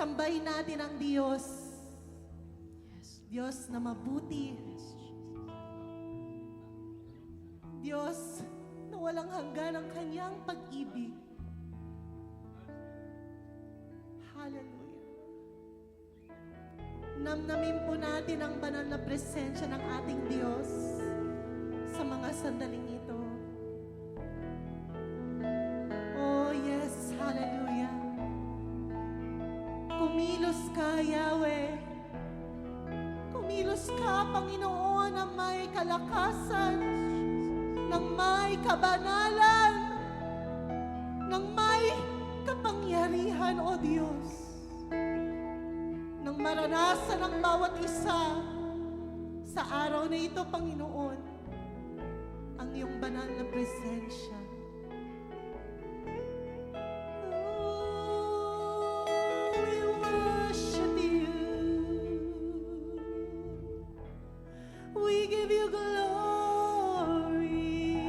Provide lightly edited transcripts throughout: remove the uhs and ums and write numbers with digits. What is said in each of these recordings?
Sambahin natin ang Diyos. Diyos na mabuti. Diyos na walang hanggan ang kanyang pag-ibig. Hallelujah. Namnamin po natin ang banal na presensya ng ating Diyos sa mga sandaling ito. Oh yes, hallelujah. Kumilos ka, Yahweh. Kumilos ka, Panginoon, na may kalakasan, ng may kabanalan, ng may kapangyarihan, O Diyos. Nang maranasan ng bawat isa sa araw na ito, Panginoon, ang iyong banal na presensya. We give you glory,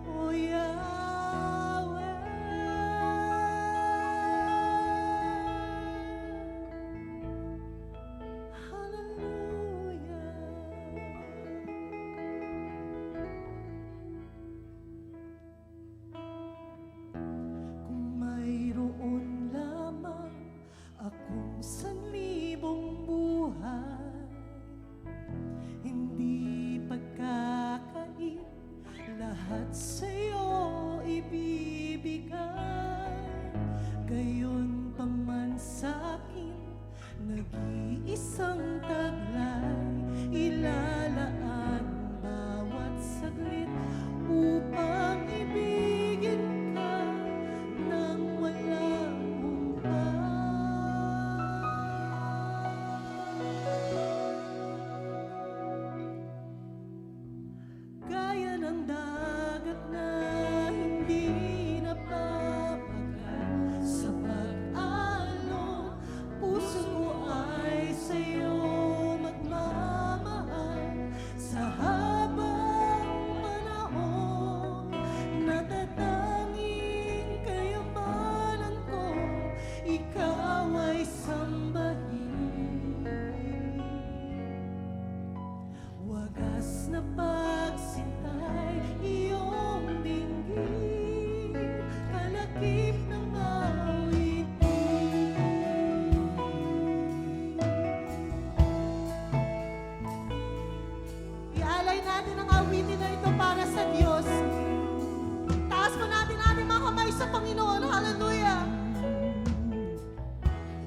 oh Yahweh. Hallelujah. Kung mayroon lamang akong sanlibong buhay, hindi pagkakait, lahat sa'yo ibibigay. Gayon pa man sa'kin, nag-iisang taglay, ilalaan bawat saglit upang ibigin ka ng walang gaya ng dagat na hindi napapagal sa pag-alon, puso ko ay sa'yo magmamahal. Sa habang panahon, natatanging kayamanan ko, ikaw ay sambahin. Wagas na pagsintay, iyong dinggin, kalakip ng awitin. Ialay natin ang awitin na ito para sa Diyos. Taas mo natin ating mga kamay sa Panginoon. Hallelujah!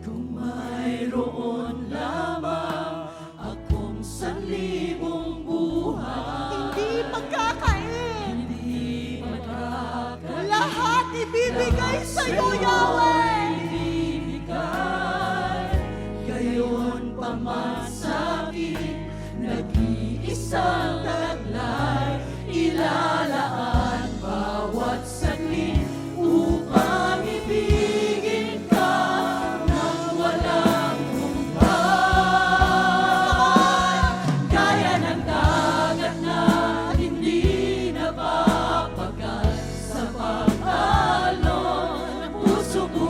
Kung mayroon lamang akong sanlibong buhay, hindi pagkakain, lahat ibibigay sa'yo, Yahweh. Gayon pa man sa'kin, nag-iisang taglay, ilalaan bawat saglit upang ibigin ka ng walang humpay. Gaya ng dagat na hindi napapagal sa pag-alon, puso ko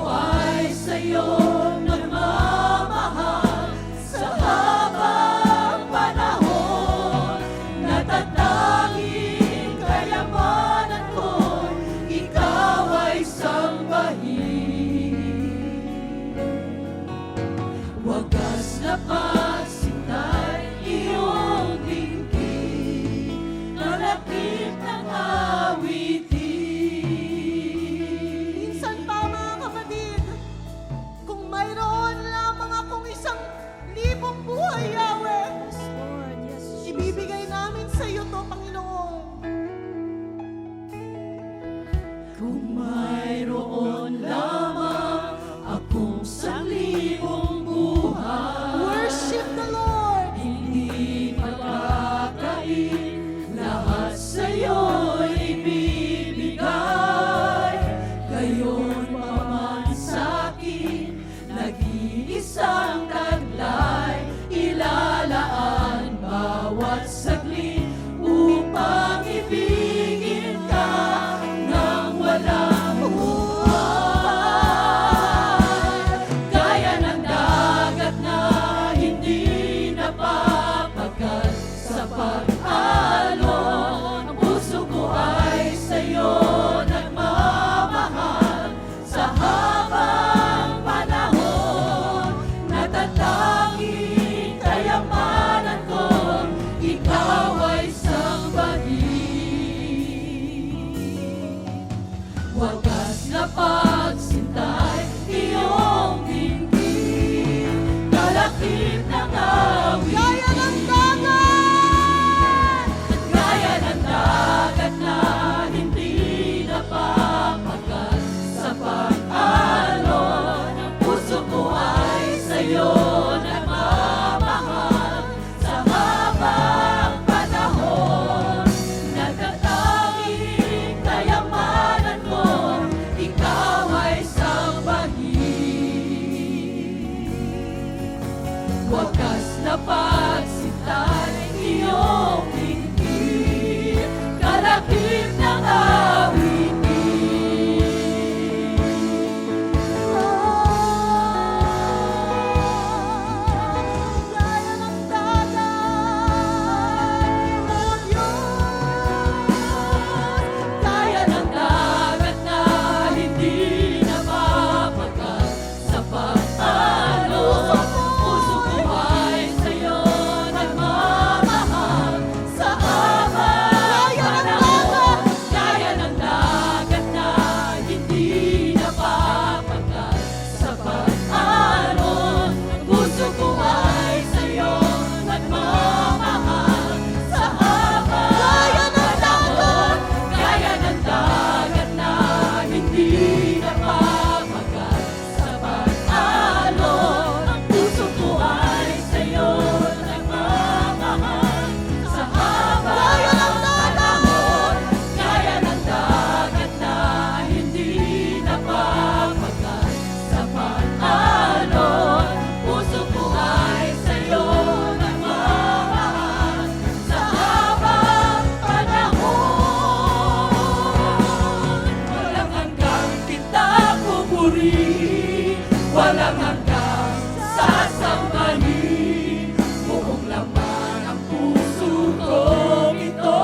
pupuri, walang hanggang sasambahin. Buong laman ng puso ko ito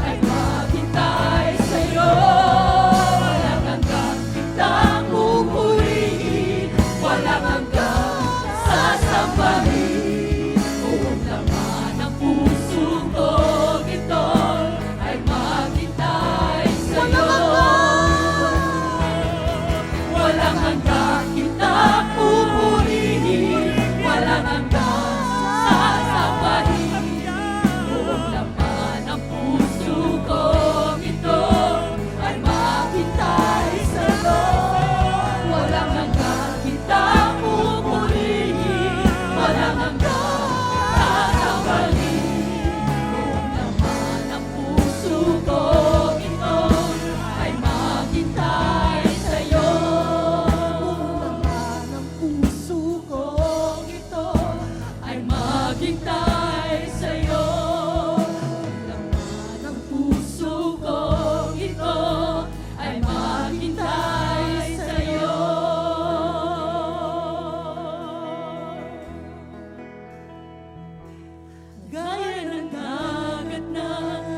ay maghintay sa'yo. Walang hanggang kitang pupurihin, walang hanggang sasambahin. Buong laman ng puso ko ito ay maghintay sa'yo. Walang hanggang kitang pupurihin, walang hanggang sasambahin. Buong laman ng puso ko ito ay maghintay sa'yo. Walang hanggang kitang pupurihin, walang hanggang sasambahin. Buong laman ng puso ko ito ay maghintay sa'yo. Buong laman ng puso ko ito Ay maghintay sa'yo. Laman ng puso ko ito ay maghintay sa'yo. Gaya ng dagat na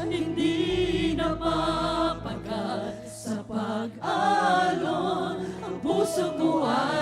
hindi napapagat sa pag-alon, ang puso ko ay